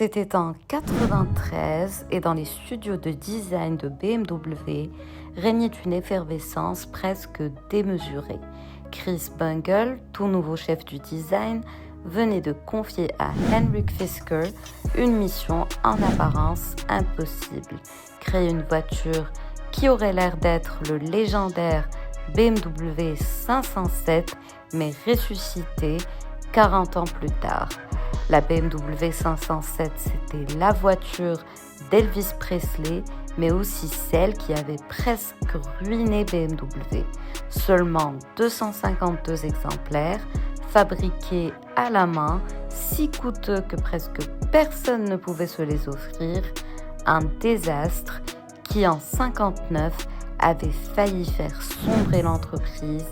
C'était en 93 et dans les studios de design de BMW régnait une effervescence presque démesurée. Chris Bungle, tout nouveau chef du design, venait de confier à Henrik Fisker une mission en apparence impossible. Créer une voiture qui aurait l'air d'être le légendaire BMW 507, mais ressuscité 40 ans plus tard. La BMW 507, c'était la voiture d'Elvis Presley, mais aussi celle qui avait presque ruiné BMW. Seulement 252 exemplaires, fabriqués à la main, si coûteux que presque personne ne pouvait se les offrir, un désastre qui en 59 avait failli faire sombrer l'entreprise.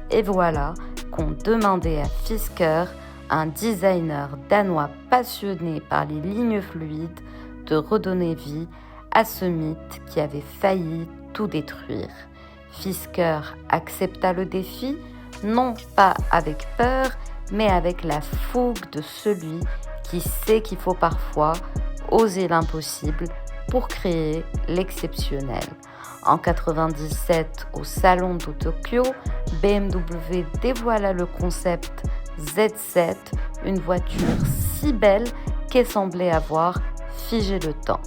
Et voilà qu'on demandait à Fisker, un designer danois passionné par les lignes fluides, de redonner vie à ce mythe qui avait failli tout détruire. Fisker accepta le défi, non pas avec peur, mais avec la fougue de celui qui sait qu'il faut parfois oser l'impossible pour créer l'exceptionnel. En 97, au Salon de Tokyo, BMW dévoila le concept Z7, une voiture si belle qu'elle semblait avoir figé le temps.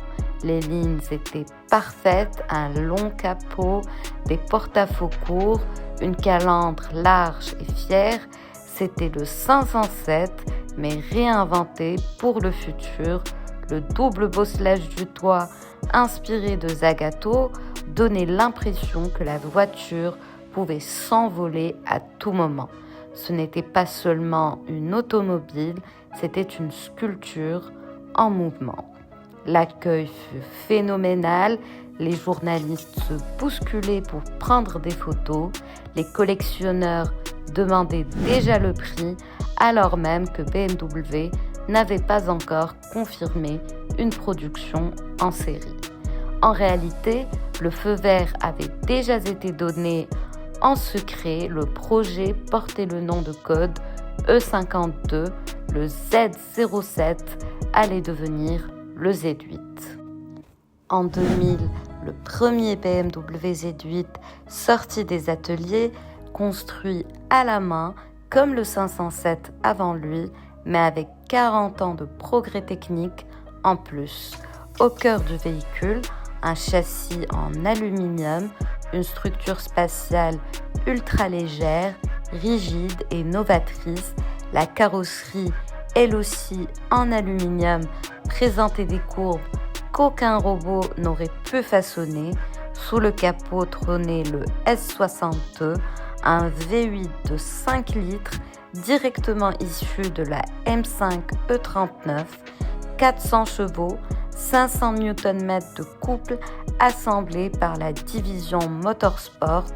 Les lignes étaient parfaites, un long capot, des porte-à-faux courts, une calandre large et fière. C'était le 507, mais réinventé pour le futur. Le double bosselage du toit, inspiré de Zagato, donnait l'impression que la voiture pouvait s'envoler à tout moment. Ce n'était pas seulement une automobile, c'était une sculpture en mouvement. L'accueil fut phénoménal, les journalistes se bousculaient pour prendre des photos, les collectionneurs demandaient déjà le prix, alors même que BMW n'avait pas encore confirmé une production en série. En réalité, le feu vert avait déjà été donné en secret. Le projet portait le nom de code E52, le Z07 allait devenir le Z8. En 2000, le premier BMW Z8 sorti des ateliers, construit à la main comme le 507 avant lui, mais avec 40 ans de progrès techniques en plus. Au cœur du véhicule, un châssis en aluminium, une structure spatiale ultra légère, rigide et novatrice. La carrosserie, elle aussi en aluminium, présentait des courbes qu'aucun robot n'aurait pu façonner. Sous le capot trônait le S62, un V8 de 5 litres directement issu de la M5 E39, 400 chevaux, 500 Nm de couple assemblés par la division Motorsport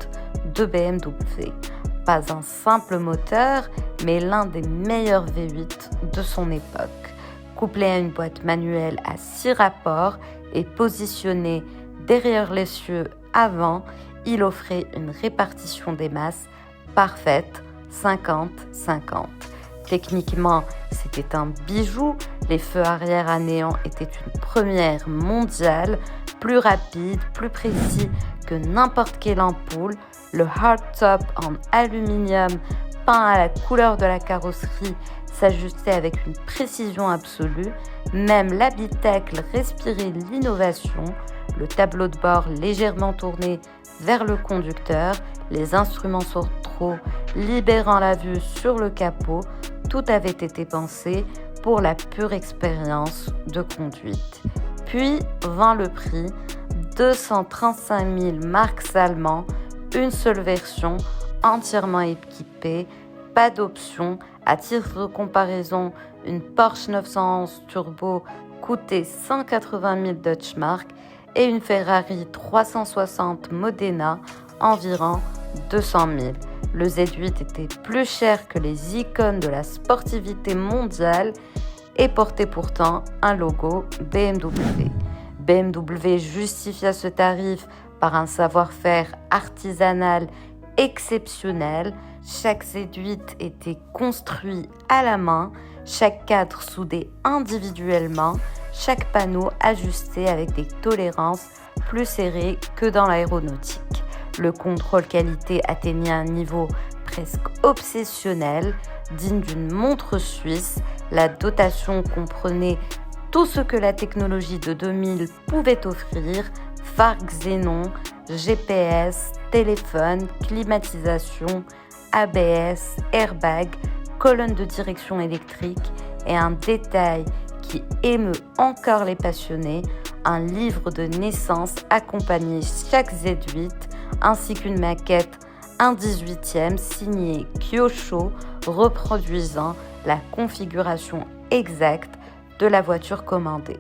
de BMW. Pas un simple moteur, mais l'un des meilleurs V8 de son époque. Couplé à une boîte manuelle à 6 rapports et positionné derrière l'essieu avant, il offrait une répartition des masses parfaite, 50-50. Techniquement, c'était un bijou. Les feux arrière à néant étaient une première mondiale, plus rapide, plus précis que n'importe quelle ampoule. Le hardtop en aluminium peint à la couleur de la carrosserie s'ajustait avec une précision absolue. Même l'habitacle respirait l'innovation. Le tableau de bord légèrement tourné vers le conducteur, les instruments centraux libérant la vue sur le capot. Tout avait été pensé pour la pure expérience de conduite. Puis vint le prix, 235 000 marks allemands, une seule version, entièrement équipée, pas d'option. À titre de comparaison, une Porsche 911 Turbo coûtait 180 000 Deutschmark et une Ferrari 360 Modena environ 200 000. Le Z8 était plus cher que les icônes de la sportivité mondiale et portait pourtant un logo BMW. BMW justifia ce tarif par un savoir-faire artisanal exceptionnel. Chaque Z8 était construit à la main, chaque cadre soudé individuellement, chaque panneau ajusté avec des tolérances plus serrées que dans l'aéronautique. Le contrôle qualité atteignait un niveau presque obsessionnel, digne d'une montre suisse. La dotation comprenait tout ce que la technologie de 2000 pouvait offrir: phare xénon, GPS, téléphone, climatisation, ABS, airbag, colonne de direction électrique et un détail qui émeut encore les passionnés, un livre de naissance accompagnait chaque Z8 ainsi qu'une maquette 1/18 signée Kyosho reproduisant la configuration exacte de la voiture commandée.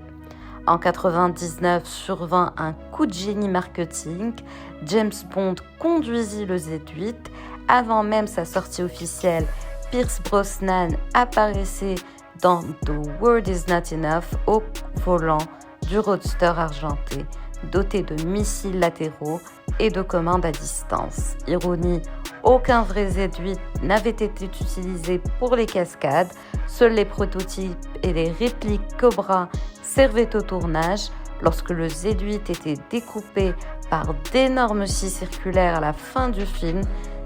En 1999 survint un coup de génie marketing. James Bond conduisit le Z8. Avant même sa sortie officielle, Pierce Brosnan apparaissait dans The World Is Not Enough au volant du roadster argenté, doté de missiles latéraux et de commandes à distance. Ironie, aucun vrai Z8 n'avait été utilisé pour les cascades, seuls les prototypes et les répliques Cobra servaient au tournage. Lorsque le Z8 était découpé par d'énormes scies circulaires à la fin du film,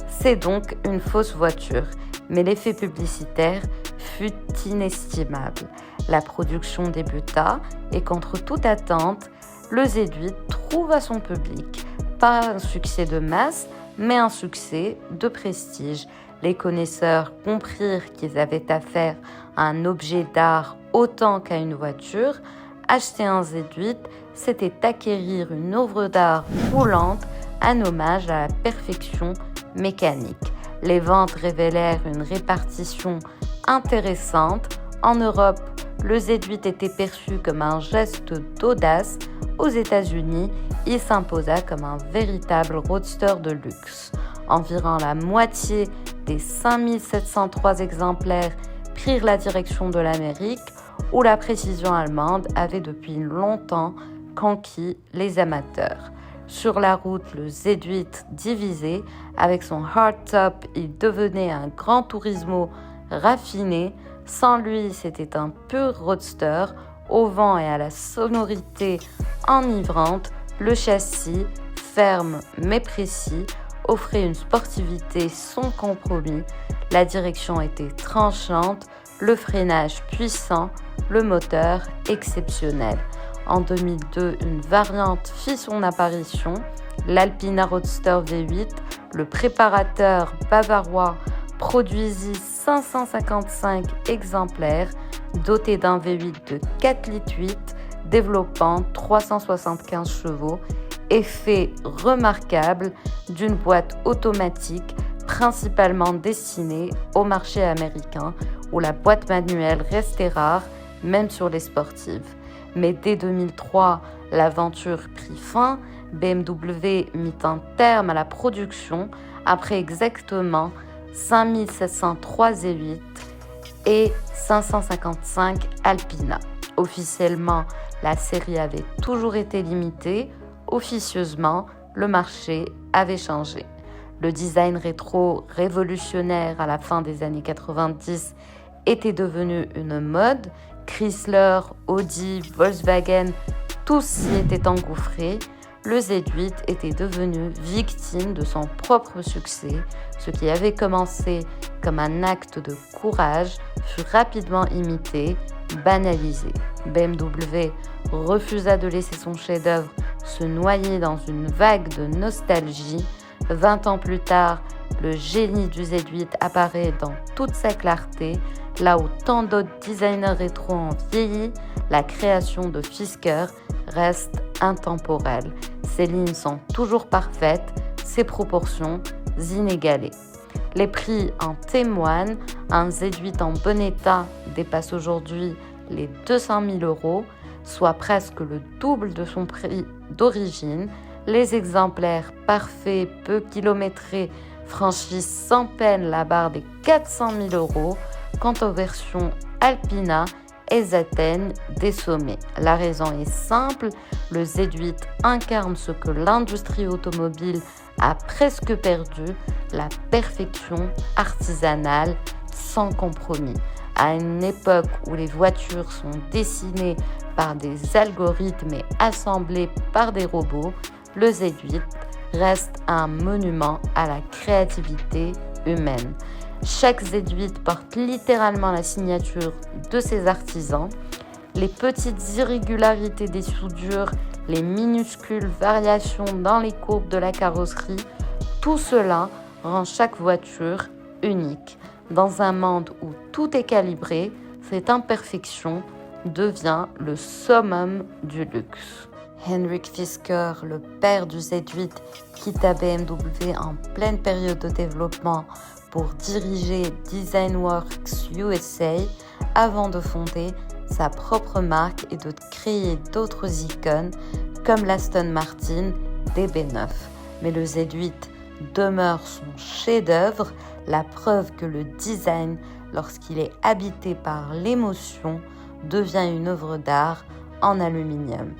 c'est donc une fausse voiture, mais l'effet publicitaire fut inestimable. La production débuta et contre toute attente, le Z8 trouva son public. Pas un succès de masse, mais un succès de prestige. Les connaisseurs comprirent qu'ils avaient affaire à un objet d'art autant qu'à une voiture. Acheter un Z8, c'était acquérir une œuvre d'art roulante, un hommage à la perfection mécanique. Les ventes révélèrent une répartition intéressante. En Europe, le Z8 était perçu comme un geste d'audace. Aux États-Unis, il s'imposa comme un véritable roadster de luxe. Environ la moitié des 5703 exemplaires prirent la direction de l'Amérique, où la précision allemande avait depuis longtemps conquis les amateurs. Sur la route, le Z8 divisé, avec son hardtop, il devenait un Gran Turismo raffiné. Sans lui, c'était un pur roadster, au vent et à la sonorité enivrante. Le châssis, ferme mais précis, offrait une sportivité sans compromis. La direction était tranchante, le freinage puissant, le moteur exceptionnel. En 2002, une variante fit son apparition, l'Alpina Roadster V8. Le préparateur bavarois produisit 555 exemplaires, dotés d'un V8 de 4,8 litres, développant 375 chevaux. Effet remarquable d'une boîte automatique principalement destinée au marché américain, où la boîte manuelle restait rare, même sur les sportives. Mais dès 2003, l'aventure prit fin. BMW mit un terme à la production après exactement 5703 Z8 et 555 Alpina. Officiellement, la série avait toujours été limitée. Officieusement, le marché avait changé. Le design rétro révolutionnaire à la fin des années 90 était devenu une mode. Chrysler, Audi, Volkswagen, tous s'y étaient engouffrés. Le Z8 était devenu victime de son propre succès. Ce qui avait commencé comme un acte de courage fut rapidement imité, banalisé. BMW refusa de laisser son chef-d'œuvre se noyer dans une vague de nostalgie. 20 ans plus tard, le génie du Z8 apparaît dans toute sa clarté. Là où tant d'autres designers rétro ont vieilli, la création de Fisker reste intemporelle. Ses lignes sont toujours parfaites, ses proportions inégalées. Les prix en témoignent. Un Z8 en bon état dépasse aujourd'hui les 200 000 €, soit presque le double de son prix d'origine. Les exemplaires parfaits, peu kilométrés, franchissent sans peine la barre des 400 000 €. Quant aux versions Alpina, elles atteignent des sommets. La raison est simple, le Z8 incarne ce que l'industrie automobile a presque perdu, la perfection artisanale sans compromis. À une époque où les voitures sont dessinées par des algorithmes et assemblées par des robots, le Z8 reste un monument à la créativité humaine. Chaque Z8 porte littéralement la signature de ses artisans. Les petites irrégularités des soudures, les minuscules variations dans les courbes de la carrosserie, tout cela rend chaque voiture unique. Dans un monde où tout est calibré, cette imperfection devient le summum du luxe. Henrik Fisker, le père du Z8, quitta BMW en pleine période de développement pour diriger Designworks USA avant de fonder sa propre marque et de créer d'autres icônes comme l'Aston Martin DB9. Mais le Z8 demeure son chef-d'œuvre, la preuve que le design, lorsqu'il est habité par l'émotion, devient une œuvre d'art en aluminium.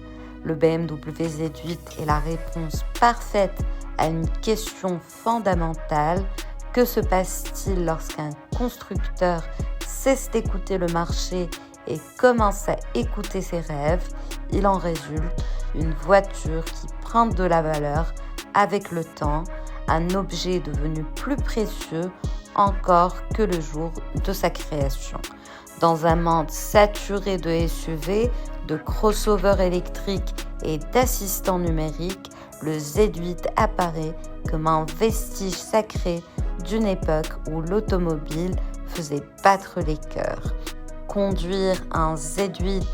Le BMW Z8 est la réponse parfaite à une question fondamentale. Que se passe-t-il lorsqu'un constructeur cesse d'écouter le marché et commence à écouter ses rêves? Il en résulte une voiture qui prend de la valeur avec le temps, un objet devenu plus précieux encore que le jour de sa création. Dans un monde saturé de SUV, de crossovers électriques et d'assistants numériques, le Z8 apparaît comme un vestige sacré d'une époque où l'automobile faisait battre les cœurs. Conduire un Z8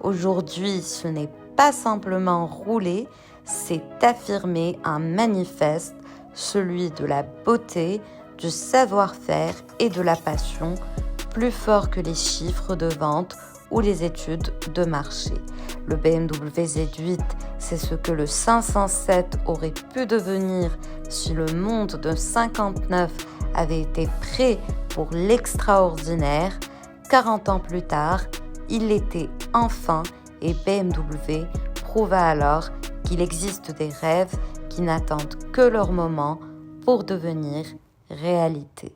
aujourd'hui, ce n'est pas simplement rouler, c'est affirmer un manifeste, celui de la beauté, du savoir-faire et de la passion, plus fort que les chiffres de vente ou les études de marché. Le BMW Z8, c'est ce que le 507 aurait pu devenir si le monde de 59 avait été prêt pour l'extraordinaire. 40 ans plus tard, il l'était enfin et BMW prouva alors qu'il existe des rêves qui n'attendent que leur moment pour devenir réalité.